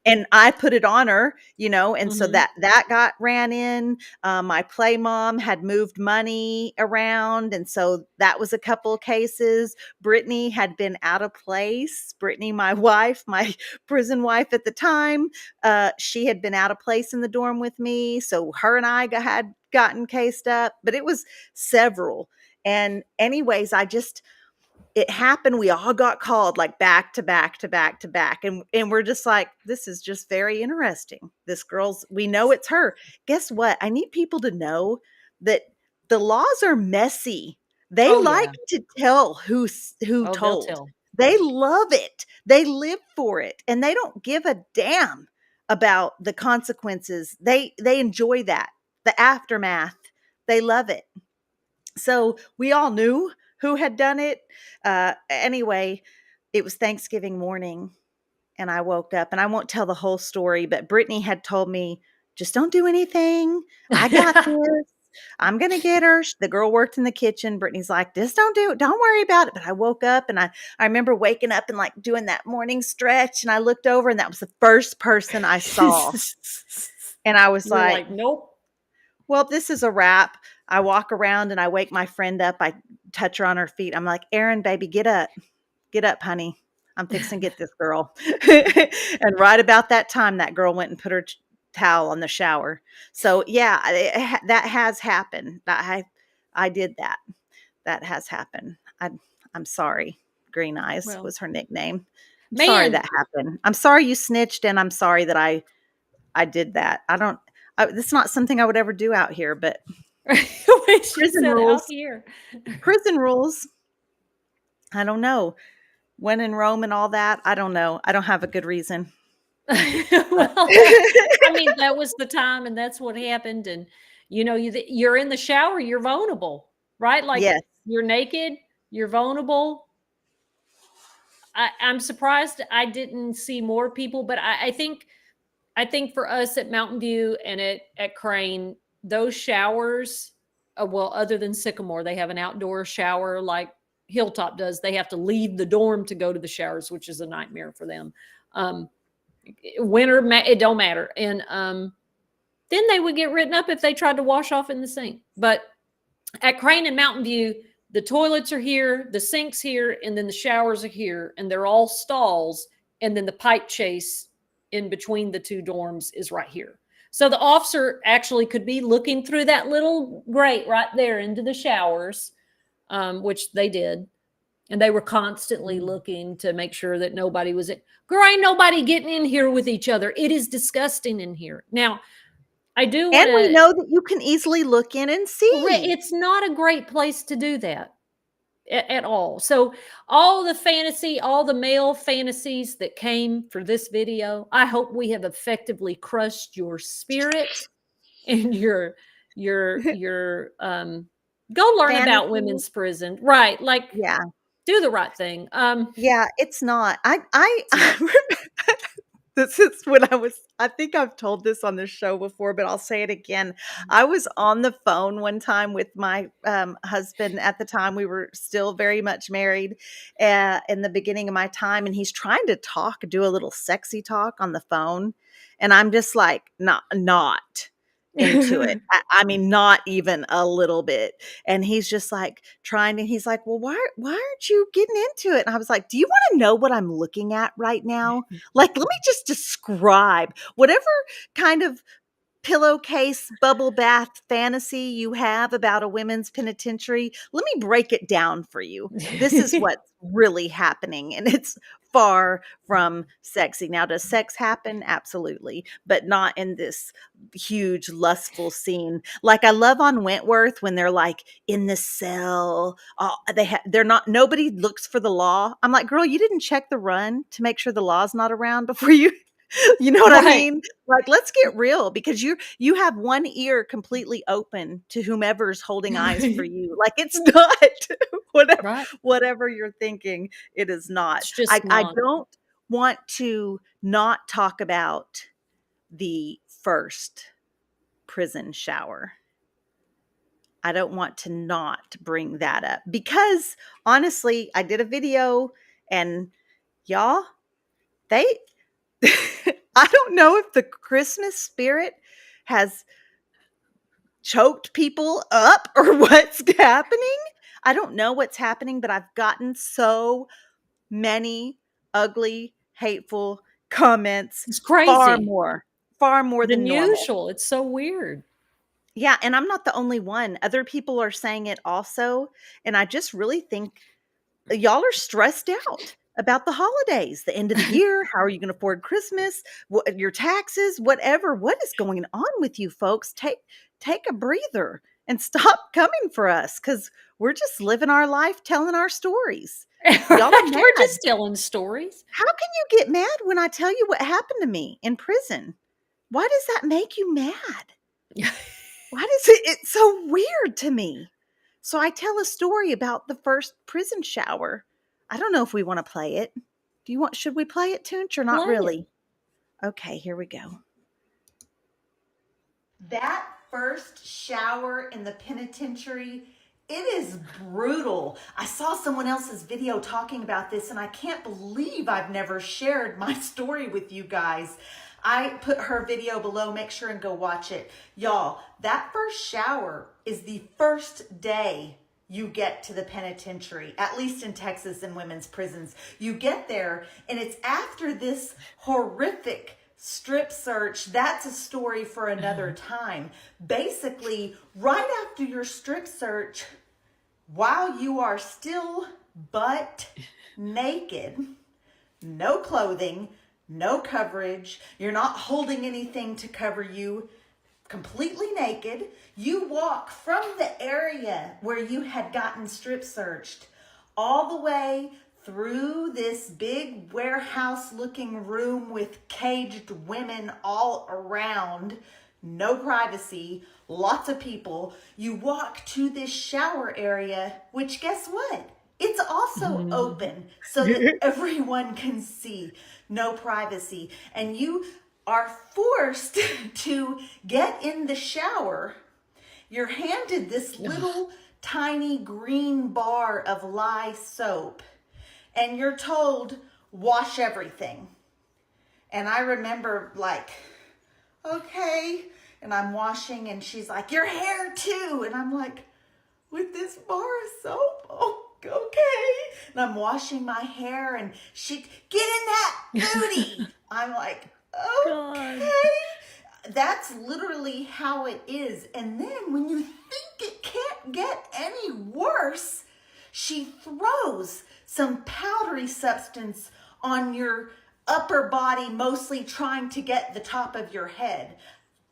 and I put it on her, and so Mhm. that got ran in. My play mom had moved money around, and so that was a couple of cases. Brittany had been out of place. Brittany, my wife, my prison wife at the time, she had been out of place in the dorm with me, so her and I had gotten cased up, but it was several. And anyways, it happened. We all got called like back to back to back to back. And we're just like, this is just very interesting. We know it's her. Guess what? I need people to know that the laws are messy. They Oh, like yeah. to tell who Oh, they'll told. tell. They love it. They live for it. And they don't give a damn about the consequences. They enjoy that. The aftermath. They love it. So we all knew who had done it. Anyway, it was Thanksgiving morning, and I woke up, and I won't tell the whole story, but Brittany had told me, just don't do anything. I got this. I'm going to get her. The girl worked in the kitchen. Brittany's like, just don't worry about it. But I woke up, and I remember waking up and like doing that morning stretch. And I looked over, and that was the first person I saw. And I was You're like, like, "Nope." well, this is a wrap. I walk around and I wake my friend up. I touch her on her feet. I'm like, Erin, baby, get up. Get up, honey. I'm fixing to get this girl. And right about that time, that girl went and put her towel on the shower. So yeah, that has happened. I did that. That has happened. I'm sorry. Green Eyes Well, was her nickname. I'm sorry man, that happened. I'm sorry you snitched, and I'm sorry that I did that. This is not something I would ever do out here, but when she prison said out rules. here. Prison rules. I don't know. When in Rome and all that, I don't know. I don't have a good reason. But Well, I mean, that was the time and that's what happened, and, you're in the shower, you're vulnerable, right? Like, yes. you're naked, you're vulnerable. I'm surprised I didn't see more people, but I think for us at Mountain View and at Crane, those showers, well, other than Sycamore, they have an outdoor shower like Hilltop does. They have to leave the dorm to go to the showers, which is a nightmare for them. Um, Winter, it don't matter. And then they would get written up if they tried to wash off in the sink. But at Crane and Mountain View, the toilets are here, the sink's here, and then the showers are here, and they're all stalls. And then the pipe chase in between the two dorms is right here. So the officer actually could be looking through that little grate right there into the showers, which they did. And they were constantly Mm. looking to make sure that nobody was in. Girl, ain't nobody getting in here with each other. It is disgusting in here. Now, I do want And we to, know that you can easily look in and see. it's not a great place to do that at all. So all the fantasy, all the male fantasies that came for this video, I hope we have effectively crushed your spirit and your go learn about Fantasy. women's prison. Right. Like, Yeah. do the right thing. Yeah, it's not. It's I not. this is when I think I've told this on this show before, but I'll say it again. I was on the phone one time with my husband at the time. We were still very much married in the beginning of my time, and he's trying to do a little sexy talk on the phone. And I'm just like, not. into it. I mean, not even a little bit. And he's just like trying to, he's like, well, why aren't you getting into it? And I was like, do you want to know what I'm looking at right now? Like, let me just describe whatever kind of pillowcase bubble bath fantasy you have about a women's penitentiary. Let me break it down for you. This is what's really happening, and it's far from sexy. Now, does sex happen? Absolutely, but not in this huge lustful scene. Like I love on Wentworth when they're like in the cell. They're not. Nobody looks for the law. I'm like, girl, you didn't check the run to make sure the law's not around before you. You know what I Right. mean? Like, let's get real because you have one ear completely open to whomever's holding eyes for you. Like it's not whatever Right. whatever you're thinking, it is not. It's just I not. don't want to not talk about the first prison shower. I don't want to not bring that up because honestly, I did a video and y'all, they I don't know if the Christmas spirit has choked people up or what's happening. I don't know what's happening, but I've gotten so many ugly, hateful comments, It's far crazy more, far more than than normal. usual. It's so weird. Yeah, and I'm not the only one. Other people are saying it also, and I just really think y'all are stressed out about the holidays, the end of the year. How are you going to afford Christmas? What, your taxes, whatever. What is going on with you folks? Take a breather and stop coming for us because we're just living our life, telling our stories. Y'all are Right? We're mad. just telling stories. How can you get mad when I tell you what happened to me in prison? Why does that make you mad? Why does it's so weird to me. So I tell a story about the first prison shower. I don't know if we want to play it. Should we play it, Toonch, or not Play it. really? Okay, here we go. That first shower in the penitentiary, it is brutal. I saw someone else's video talking about this, and I can't believe I've never shared my story with you guys. I put her video below. Make sure and go watch it. Y'all, that first shower is the first day you get to the penitentiary, at least in Texas and women's prisons. You get there, and it's after this horrific strip search. That's a story for another time. Basically, right after your strip search, while you are still butt naked, no clothing, no coverage, you're not holding anything to cover you, completely naked, you walk from the area where you had gotten strip searched all the way through this big warehouse looking room with caged women all around, no privacy, lots of people. You walk to this shower area, which guess what? It's also open so that everyone can see, no privacy. And you are forced to get in the shower. You're handed this little tiny green bar of lye soap, and you're told, wash everything. And I remember, like, okay. And I'm washing, and she's like, your hair too. And I'm like, with this bar of soap? Oh, okay. And I'm washing my hair, and she, get in that booty. I'm like, God. okay. That's literally how it is. And then when you think it can't get any worse, she throws some powdery substance on your upper body, mostly trying to get the top of your head.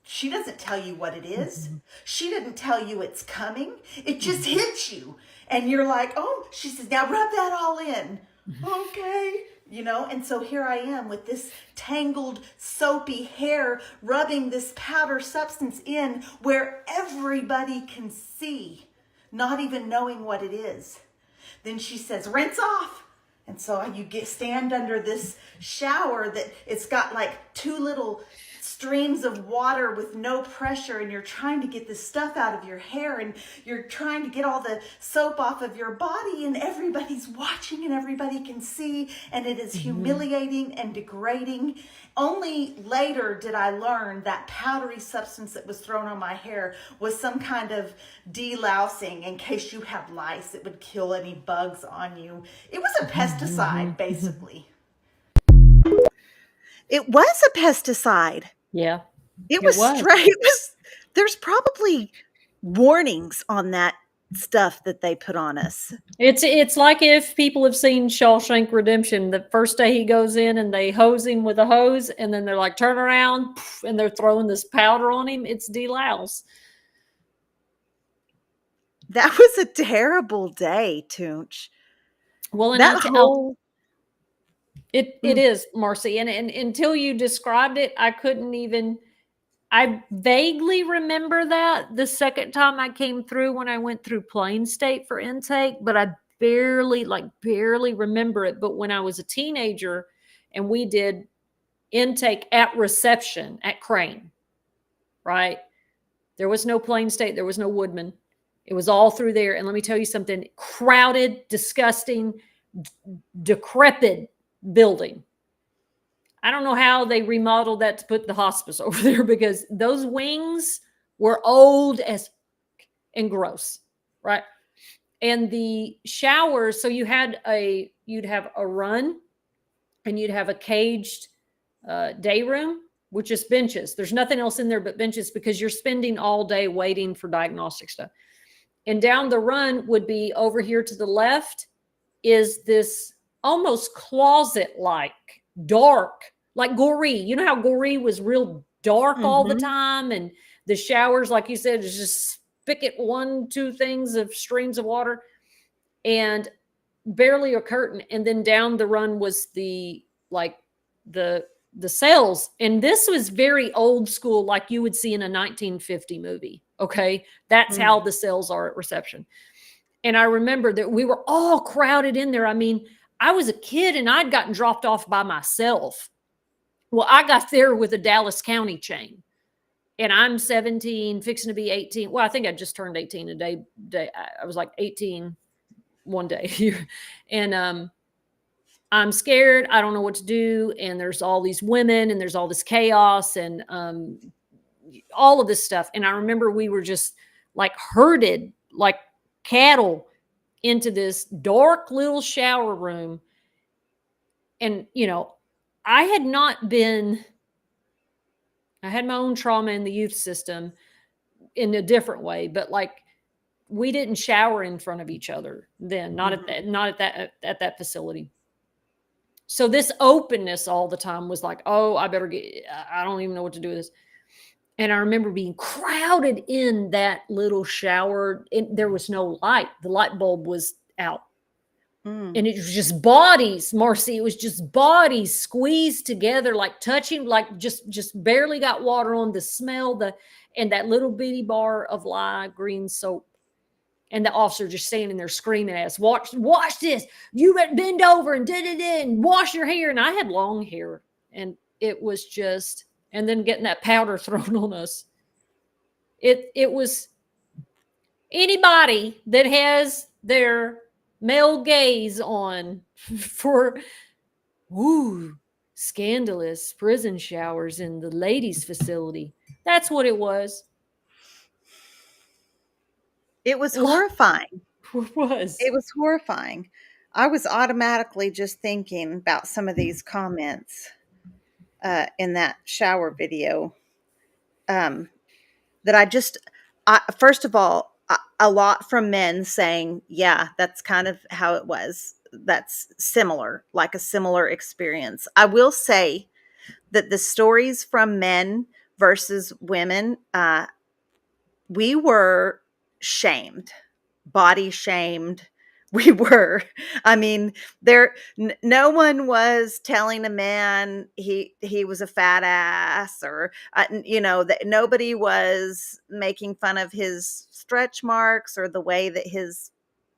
She doesn't tell you what it is. She didn't tell you it's coming. It just hits you. And you're like, oh, she says, now rub that all in. Okay. You know, and so here I am with this tangled, soapy hair, rubbing this powder substance in where everybody can see, not even knowing what it is. Then she says, rinse off. And so stand under this shower that it's got like two little streams of water with no pressure, and you're trying to get this stuff out of your hair, and you're trying to get all the soap off of your body, and everybody's watching and everybody can see, and it is Mhm. humiliating and degrading. Only later did I learn that powdery substance that was thrown on my hair was some kind of delousing in case you had lice. It would kill any bugs on you. It was a pesticide, basically. It was a pesticide. Yeah, It it was was. straight. It was. There's probably warnings on that stuff that they put on us. It's like if people have seen Shawshank Redemption, the first day he goes in and they hose him with a hose, and then they're like, turn around, and they're throwing this powder on him. It's delouse. That was a terrible day, Toonch. Well, and That I'll whole it mm, is, Marcy, and until you described it, I couldn't even. I vaguely remember that the second time I came through when I went through Plain State for intake, but I barely remember it. But when I was a teenager and we did intake at reception at Crane, right? There was no Plain State, there was no Woodman. It was all through there. And let me tell you something, crowded, disgusting, decrepit building. I don't know how they remodeled that to put the hospice over there because those wings were old as and gross, right? And the showers, so you'd have a run and you'd have a caged day room with just benches. There's nothing else in there but benches because you're spending all day waiting for diagnostic stuff. And down the run would be over here to the left is this almost closet like dark, like Goree. You know how Goree was real dark all the mhm. time, and the showers, like you said, is just spigot one, two things of streams of water, and barely a curtain. And then down the run was the the cells, and this was very old school, like you would see in a 1950 movie. Okay, that's how Mm. the cells are at reception. And I remember that we were all crowded in there. I mean, I was a kid and I'd gotten dropped off by myself. Well, I got there with a Dallas County chain, and I'm 17, fixing to be 18. Well, I think I just turned 18 a day. I was like 18 one day. And I'm scared. I don't know what to do. And there's all these women and there's all this chaos and all of this stuff. And I remember we were just like herded like cattle into this dark little shower room. And, I had not been, I had my own trauma in the youth system in a different way, but like we didn't shower in front of each other then, Mhm. not at that facility. So this openness all the time was like, oh, I don't even know what to do with this. And I remember being crowded in that little shower. And there was no light. The light bulb was out. Mm. And it was just bodies, Marcy. It was just bodies squeezed together, like touching, like just barely got water on. The smell, and that little bitty bar of lye green soap. And the officer just standing there screaming at us, watch this. You better bend over and and wash your hair. And I had long hair. And it was just, and then getting that powder thrown on us. It was anybody that has their male gaze on for scandalous prison showers in the ladies' facility. That's what it was. It was horrifying. It was. It was horrifying. I was automatically just thinking about some of these comments in that shower video um, that first of all, a lot from men saying, yeah, that's kind of how it was. That's similar, like a similar experience. I will say that the stories from men versus women, we were shamed, body shamed. We were. I mean, no one was telling a man he was a fat ass, or that nobody was making fun of his stretch marks or the way that his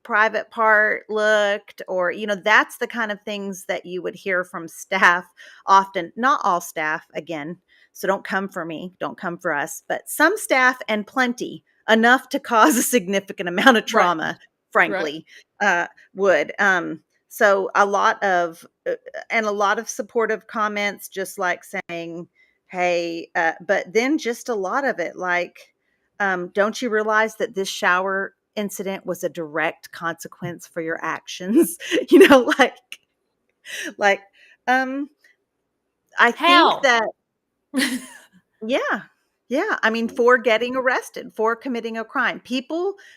private part looked, or, that's the kind of things that you would hear from staff often. Not all staff, again. So don't come for me. Don't come for us. But some staff, and plenty, enough to cause a significant amount of Right. trauma, Right. frankly, would. So a lot of supportive comments, just like saying, hey, but then just a lot of it like, don't you realize that this shower incident was a direct consequence for your actions? Like, um, I think How? that, yeah, yeah. I mean, for getting arrested, for committing a crime,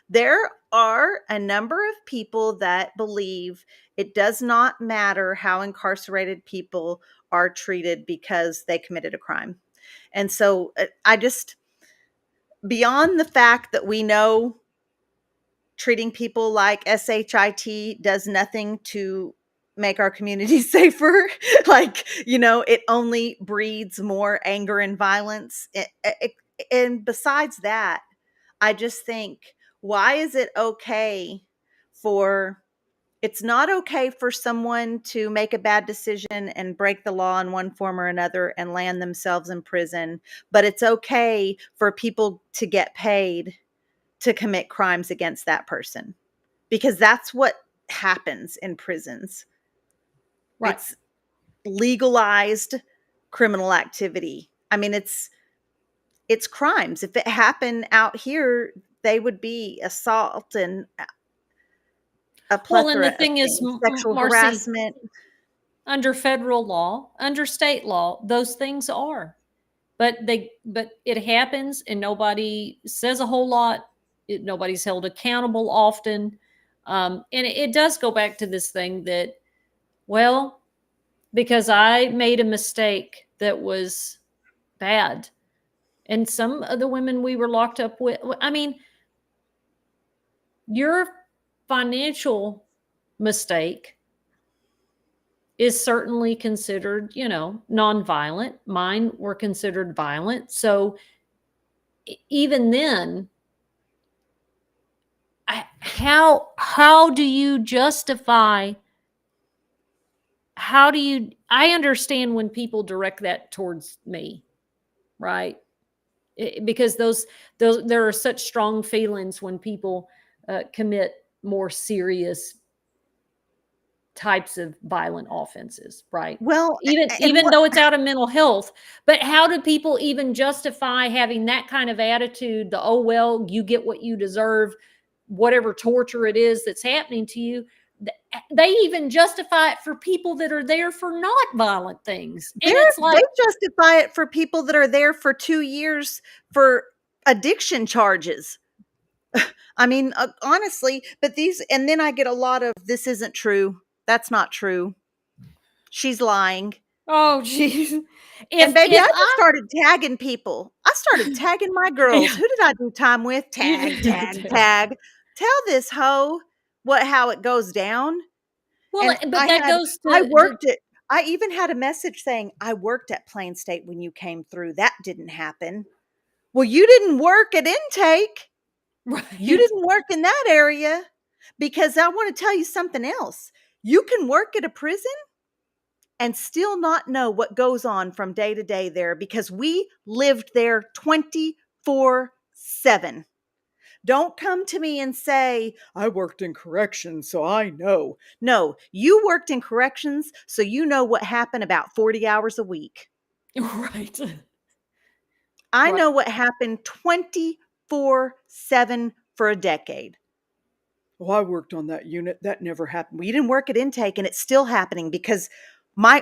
there are a number of people that believe it does not matter how incarcerated people are treated because they committed a crime. And so I just, beyond the fact that we know treating people like SHIT does nothing to make our community safer. Like, it only breeds more anger and violence. And besides that, I just think, why is it okay for it's not okay for someone to make a bad decision and break the law in one form or another and land themselves in prison, but it's okay for people to get paid to commit crimes against that person, because that's what happens in prisons. Right. It's legalized criminal activity. I mean, it's crimes. If it happened out here, they would be assault and a Well, and the plethora of thing is, things, sexual Marcy, harassment. under federal law, under state law, those things are. But it happens and nobody says a whole lot. Nobody's held accountable often. And it does go back to this thing that, well, because I made a mistake that was bad. And some of the women we were locked up with, I mean, your financial mistake is certainly considered, nonviolent. Mine were considered violent. So even then, how do you justify? How do you? I understand when people direct that towards me, right? Because those there are such strong feelings when people commit more serious types of violent offenses, right? Well, and Even though it's out of mental health, but how do people even justify having that kind of attitude? The, oh well, you get what you deserve, whatever torture it is that's happening to you. They even justify it for people that are there for not violent things, and it's they like, justify it for people that are there for 2 years for addiction charges. I mean, honestly, but and then I get a lot of, this isn't true. That's not true. She's lying. oh jeez, And baby, I if just I started tagging people. I started tagging my girls. yeah, Who did I do time with? Tag, tag, tag. Tell this hoe how it goes down. well, And but that goes I to worked it. I even had a message saying, I worked at Plain State when you came through. That didn't happen. Well, you didn't work at intake. You right. didn't work in that area, because I want to tell you something else. You can work at a prison and still not know what goes on from day to day there, because we lived there 24/7. Don't come to me and say, I worked in corrections, so I know. No, you worked in corrections, so you know what happened about 40 hours a week. Right. I Right. know what happened 24/7 for a decade. Well, I worked on that unit. That never happened. Well, you didn't work at intake, and it's still happening, because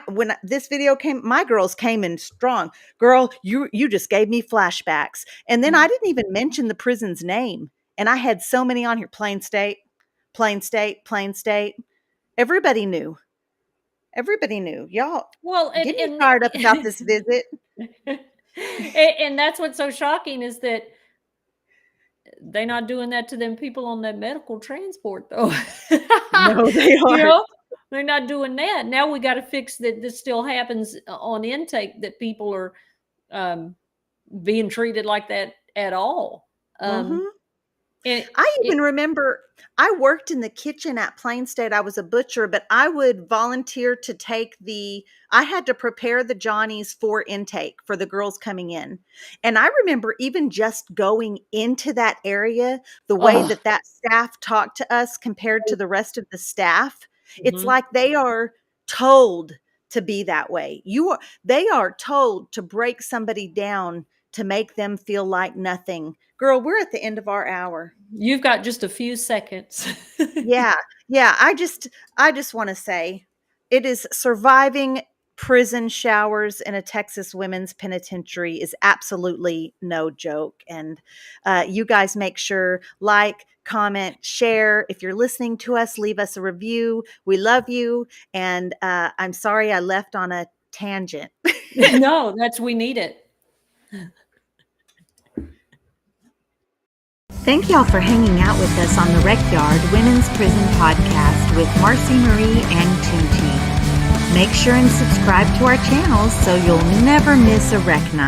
when this video came, my girls came in strong. Girl, you just gave me flashbacks. And then I didn't even mention the prison's name. And I had so many on here. Plain State, Plain State, Plain State. Everybody knew. Everybody knew. Y'all Well, get me fired up about this visit. and that's what's so shocking is that they're not doing that to them people on that medical transport, though. No, they You aren't. know, they're not doing that. Now we got to fix that. This still happens on intake, that people are um, being treated like that at all. Um, Mhm. And I it even remember I worked in the kitchen at Plain State. I was a butcher, but I would volunteer to I had to prepare the Johnnies for intake for the girls coming in. And I remember even just going into that area, the way oh, that that staff talked to us compared to the rest of the staff, it's mhm. like they are told to be that way. They are told to break somebody down to make them feel like nothing. Girl, we're at the end of our hour. You've got just a few seconds. Yeah. Yeah, I just want to say it is surviving prison showers in a Texas women's penitentiary is absolutely no joke. And you guys make sure like, comment, share. If you're listening to us, leave us a review. We love you. And I'm sorry I left on a tangent. No, we need it. Thank y'all for hanging out with us on the Rec-Yard Women's Prison Podcast with Marci Marie and Toonche. Make sure and subscribe to our channels so you'll never miss a rec night.